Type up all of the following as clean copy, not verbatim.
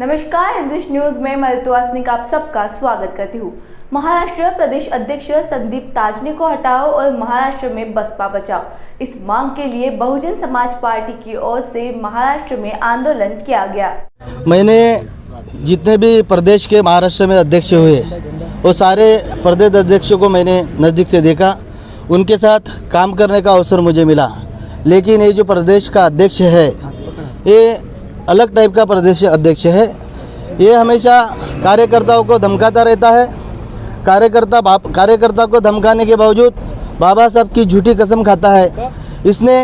नमस्कार, English news में मैं ऋतु वासनिक आप सबका स्वागत करती हूँ। महाराष्ट्र प्रदेश अध्यक्ष संदीप ताजने को हटाओ और महाराष्ट्र में बसपा बचाओ, इस मांग के लिए बहुजन समाज पार्टी की ओर से महाराष्ट्र में आंदोलन किया गया। मैंने जितने भी प्रदेश के महाराष्ट्र में अध्यक्ष हुए वो सारे प्रदेश अध्यक्षों को मैंने नज़दीक से देखा, उनके साथ काम करने का अवसर मुझे मिला। लेकिन ये जो प्रदेश का अध्यक्ष है ये अलग टाइप का प्रदेश अध्यक्ष है। ये हमेशा कार्यकर्ताओं को धमकाता रहता है। कार्यकर्ता को धमकाने के बावजूद बाबा साहब की झूठी कसम खाता है। इसने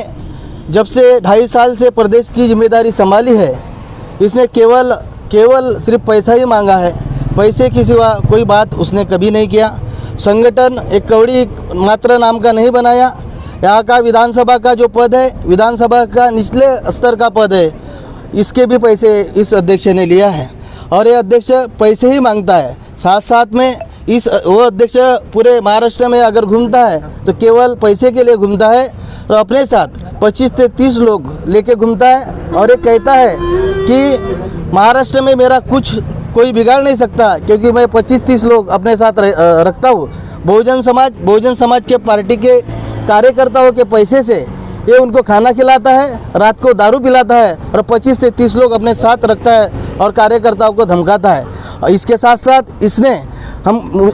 जब से 2.5 साल से प्रदेश की जिम्मेदारी संभाली है, इसने केवल सिर्फ पैसा ही मांगा है। पैसे की सिवा कोई बात उसने कभी नहीं किया। संगठन एक कौड़ी मात्र नाम का नहीं बनाया। यहाँ का विधानसभा का जो पद है, विधानसभा का निचले स्तर का पद है, इसके भी पैसे इस अध्यक्ष ने लिया है और ये अध्यक्ष पैसे ही मांगता है। साथ में वो अध्यक्ष पूरे महाराष्ट्र में अगर घूमता है तो केवल पैसे के लिए घूमता है और अपने साथ 25 से 30 लोग लेके घूमता है और ये कहता है कि महाराष्ट्र में मेरा कुछ कोई बिगाड़ नहीं सकता क्योंकि मैं 25-30 लोग अपने साथ रखता हूँ। बहुजन समाज के पार्टी के कार्यकर्ताओं के पैसे से ये उनको खाना खिलाता है, रात को दारू पिलाता है और 25 से 30 लोग अपने साथ रखता है और कार्यकर्ताओं को धमकाता है। और इसके साथ साथ इसने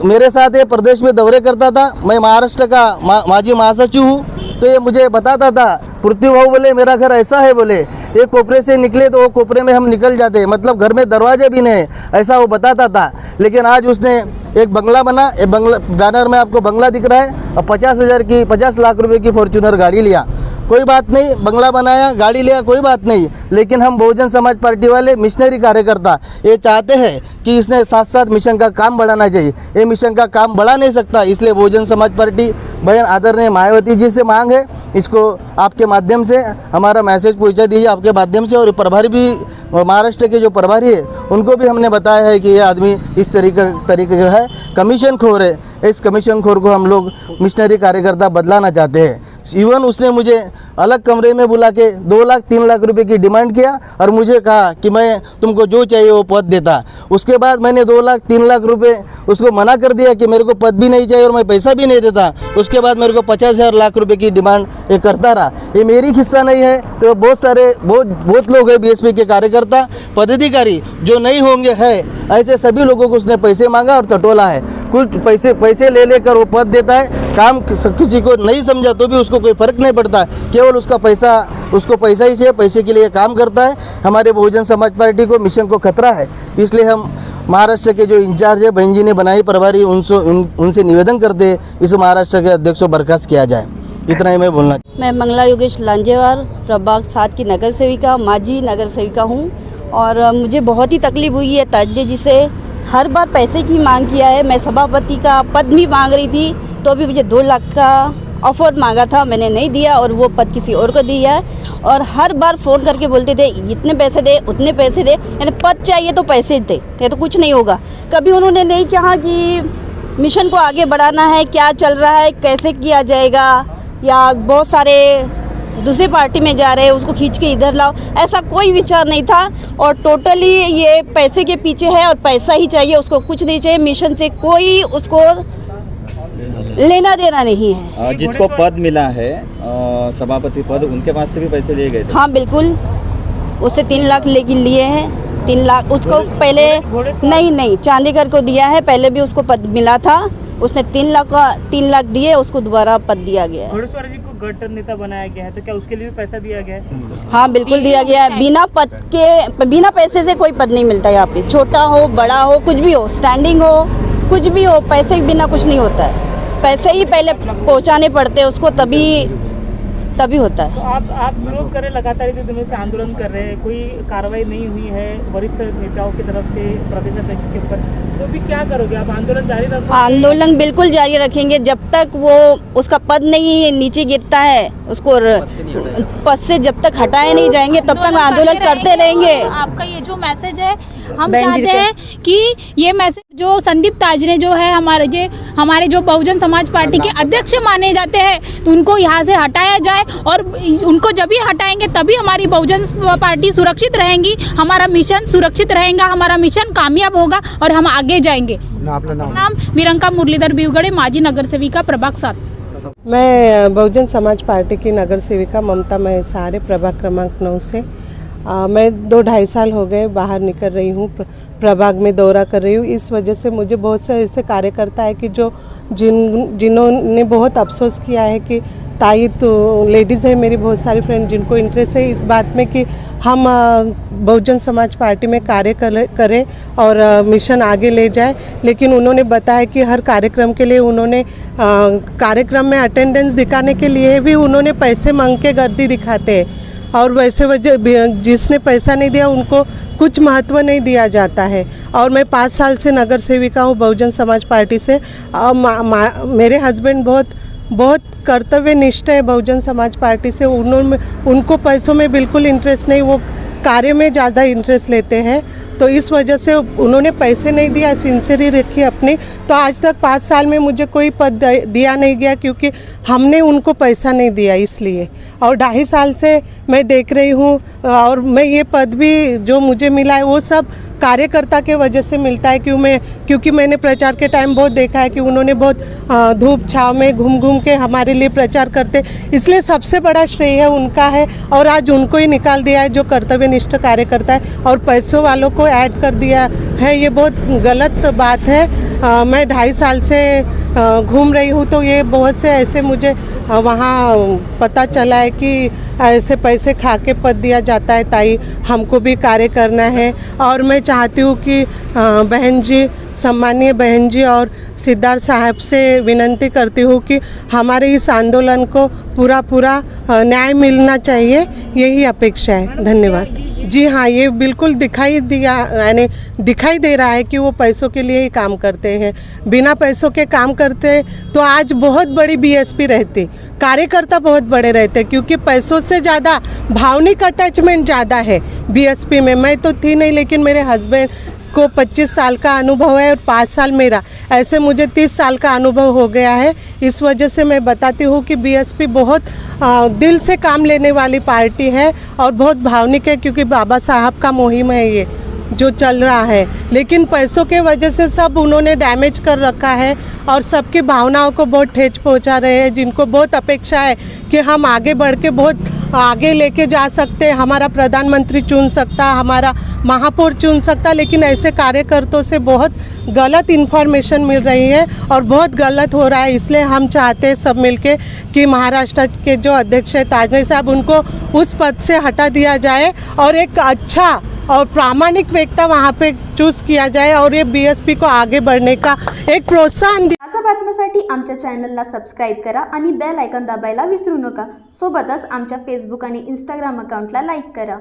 मेरे साथ ये प्रदेश में दौरे करता था। मैं महाराष्ट्र का माजी महासचिव हूँ, तो ये मुझे बताता था, पृथ्वी भाऊ बोले मेरा घर ऐसा है, बोले ये कोपरे से निकले तो वो कोपरे में हम निकल जाते, मतलब घर में दरवाजे भी नहीं, ऐसा वो बताता था। लेकिन आज उसने एक बंगला बना, एक बंगला बैनर में आपको बंगला दिख रहा है और 50 लाख रुपए की फॉर्च्यूनर गाड़ी लिया। कोई बात नहीं, बंगला बनाया, गाड़ी लिया, कोई बात नहीं। लेकिन हम बहुजन समाज पार्टी वाले मिशनरी कार्यकर्ता ये चाहते हैं कि इसने साथ मिशन का काम बढ़ाना चाहिए। ये मिशन का काम बढ़ा नहीं सकता, इसलिए बहुजन समाज पार्टी बहन आदरणीय मायावती जी से मांग है, इसको आपके माध्यम से हमारा मैसेज पहुंचा दीजिए, आपके माध्यम से। और प्रभारी भी महाराष्ट्र के जो प्रभारी है उनको भी हमने बताया है कि ये आदमी इस तरीके का है, कमीशन खोर है। इस कमीशन खोर को हम लोग मिशनरी कार्यकर्ता बदलाना चाहते हैं। इवन उसने मुझे अलग कमरे में बुला के 2 लाख 3 लाख रुपए की डिमांड किया और मुझे कहा कि मैं तुमको जो चाहिए वो पद देता। उसके बाद मैंने 2 लाख 3 लाख रुपए उसको मना कर दिया कि मेरे को पद भी नहीं चाहिए और मैं पैसा भी नहीं देता। उसके बाद मेरे को 50,000 लाख रुपए की डिमांड ये करता रहा। ये मेरी हिस्सा नहीं है, तो बहुत लोग हैं बीएसपी के कार्यकर्ता पदाधिकारी जो नहीं होंगे है, ऐसे सभी लोगों को उसने पैसे मांगा और टटोला है। कुछ पैसे ले लेकर वो पद देता है। काम किसी को नहीं समझा तो भी उसको कोई फर्क नहीं पड़ता, केवल उसको पैसा ही चाहिए, पैसे के लिए काम करता है। हमारे बहुजन समाज पार्टी को मिशन को खतरा है, इसलिए हम महाराष्ट्र के जो इंचार्ज है बहन जी ने बनाई प्रभारी, उनसे निवेदन करते इस महाराष्ट्र के अध्यक्ष को बर्खास्त किया जाए। इतना ही मैं बोलना। मैं मंगला योगेश लांजेवार प्रभाग 7 की नगर सेविका, माजी नगर सेविका हूँ और मुझे बहुत ही तकलीफ हुई है ताजने जी से। हर बार पैसे की मांग किया है। मैं सभापति का पद भी मांग रही थी तो भी मुझे 2 लाख का ऑफर मांगा था, मैंने नहीं दिया और वो पद किसी और को दिया है। और हर बार फ़ोन करके बोलते थे इतने पैसे दे, उतने पैसे दे, यानी पद चाहिए तो पैसे दे, ये तो कुछ नहीं होगा। कभी उन्होंने नहीं कहा कि मिशन को आगे बढ़ाना है, क्या चल रहा है, कैसे किया जाएगा, या बहुत सारे दूसरी पार्टी में जा रहे हैं उसको खींच के इधर लाओ, ऐसा कोई विचार नहीं था। और टोटली ये पैसे के पीछे है और पैसा ही चाहिए, उसको कुछ नहीं चाहिए। मिशन से कोई उसको लेना देना नहीं है। जिसको पद मिला है सभापति पद, उनके पास से भी पैसे लिए गए थे? हाँ बिल्कुल, उससे 3 लाख लेकिन लिए हैं। 3 लाख उसको पहले नहीं चांदीगर को दिया है, पहले भी उसको पद मिला था, उसने 3 लाख दिए, उसको दोबारा पद दिया गया है। घोड़ेस्वार जी को गढ़ नेता बनाया गया है, तो क्या उसके लिए भी पैसा दिया गया है? हाँ बिल्कुल दिया गया है। बिना पैसे से कोई पद नहीं मिलता यहाँ पे, छोटा हो बड़ा हो कुछ भी हो, स्टैंडिंग हो कुछ भी हो, पैसे के बिना कुछ नहीं होता है। पैसे ही पहले पहुँचाने पड़ते हैं उसको, तभी होता है। तो आप विरोध कर रहे, लगातार इतने दिनों से आंदोलन कर रहे हैं, कोई कार्रवाई नहीं हुई है वरिष्ठ नेताओं की तरफ से प्रदेश अध्यक्ष के ऊपर, तो अभी क्या करोगे आप? आंदोलन जारी रखोगे? आंदोलन बिल्कुल जारी रखेंगे जब तक वो उसका पद नहीं नीचे गिरता है, उसको पद से जब तक हटाए नहीं जाएंगे तब तक आंदोलन करते रहेंगे। आपका ये जो मैसेज है हम चाहते हैं कि ये मैसेज जो संदीप ताजने जो है हमारे जो बहुजन समाज पार्टी के अध्यक्ष माने जाते हैं, तो उनको यहाँ से हटाया जाए और उनको जब भी हटाएंगे तभी हमारी बहुजन पार्टी सुरक्षित रहेंगी, हमारा मिशन सुरक्षित रहेगा, हमारा मिशन कामयाब होगा और हम आगे जाएंगे। नाम मीरंका मुरलीधर बिवगड़े, माजी नगर सेविका प्रभाग 7। मैं बहुजन समाज पार्टी की नगर सेविका ममता महेसारे, प्रभाग क्रमांक 9 से। मैं 2-2.5 साल हो गए बाहर निकल रही हूँ, प्रभाग में दौरा कर रही हूँ। इस वजह से मुझे बहुत से ऐसे कार्यकर्ता है कि जिन्होंने बहुत अफसोस किया है कि ताई तो लेडीज़ है मेरी बहुत सारी फ्रेंड जिनको इंटरेस्ट है इस बात में कि हम बहुजन समाज पार्टी में कार्य करें और मिशन आगे ले जाए, लेकिन उन्होंने बताया कि हर कार्यक्रम के लिए उन्होंने कार्यक्रम में अटेंडेंस दिखाने के लिए भी उन्होंने पैसे मांग के गर्दी दिखाते हैं और वैसे वजह जिसने पैसा नहीं दिया उनको कुछ महत्व नहीं दिया जाता है। और मैं 5 साल से नगर सेविका हूँ बहुजन समाज पार्टी से। मेरे हस्बैंड बहुत कर्तव्यनिष्ठ है बहुजन समाज पार्टी से। उनको पैसों में बिल्कुल इंटरेस्ट नहीं, वो कार्य में ज़्यादा इंटरेस्ट लेते हैं, तो इस वजह से उन्होंने पैसे नहीं दिया, सिंसियरी रखी अपनी। तो आज तक 5 साल में मुझे कोई पद दिया नहीं गया क्योंकि हमने उनको पैसा नहीं दिया इसलिए। और 2.5 साल से मैं देख रही हूँ और मैं ये पद भी जो मुझे मिला है वो सब कार्यकर्ता के वजह से मिलता है क्योंकि मैंने प्रचार के टाइम बहुत देखा है कि उन्होंने बहुत धूप छाँव में घूम के हमारे लिए प्रचार करते, इसलिए सबसे बड़ा श्रेय है उनका है। और आज उनको ही निकाल दिया है जो कर्तव्यनिष्ठ कार्यकर्ता है और पैसों वालों को ऐड कर दिया है, ये बहुत गलत बात है। मैं 2.5 साल से घूम रही हूँ तो ये बहुत से ऐसे मुझे वहाँ पता चला है कि ऐसे पैसे खा के पद दिया जाता है। ताई हमको भी कार्य करना है और मैं चाहती हूँ कि बहन जी, सम्मानीय बहन जी और सिद्धार्थ साहब से विनती करती हूँ कि हमारे इस आंदोलन को पूरा न्याय मिलना चाहिए, यही अपेक्षा है। धन्यवाद। जी हाँ, ये बिल्कुल दिखाई दे रहा है कि वो पैसों के लिए ही काम करते हैं। बिना पैसों के काम करते तो आज बहुत बड़ी बीएसपी रहती, कार्यकर्ता बहुत बड़े रहते, क्योंकि पैसों से ज़्यादा भावनिक अटैचमेंट ज़्यादा है बीएसपी में। मैं तो थी नहीं, लेकिन मेरे हस्बैंड को 25 साल का अनुभव है और 5 साल मेरा, ऐसे मुझे 30 साल का अनुभव हो गया है। इस वजह से मैं बताती हूँ कि बीएसपी बहुत दिल से काम लेने वाली पार्टी है और बहुत भावनिक है, क्योंकि बाबा साहब का मुहिम है ये जो चल रहा है। लेकिन पैसों के वजह से सब उन्होंने डैमेज कर रखा है और सबकी भावनाओं को बहुत ठेस पहुंचा रहे हैं, जिनको बहुत अपेक्षा है कि हम आगे बढ़ के बहुत आगे लेके जा सकते, हमारा प्रधानमंत्री चुन सकता, हमारा महापौर चुन सकता, लेकिन ऐसे कार्यकर्ताओं से बहुत गलत इन्फॉर्मेशन मिल रही है और बहुत गलत हो रहा है। इसलिए हम चाहते हैं सब मिलके कि महाराष्ट्र के जो अध्यक्ष है ताजने साहब, उनको उस पद से हटा दिया जाए और एक अच्छा और प्रामाणिक व्यक्ति वहाँ पे चूज किया जाए और ये बीएसपी को आगे बढ़ने का एक प्रोत्साहन दिया। अशा बातम्यांसाठी आमच्या चॅनलला सबस्क्राईब करा आणि बेल आयकॉन दाबायला विसरू नका। सोबतच आमच्या फेसबुक आणि इंस्टाग्राम अकाउंटला लाईक करा।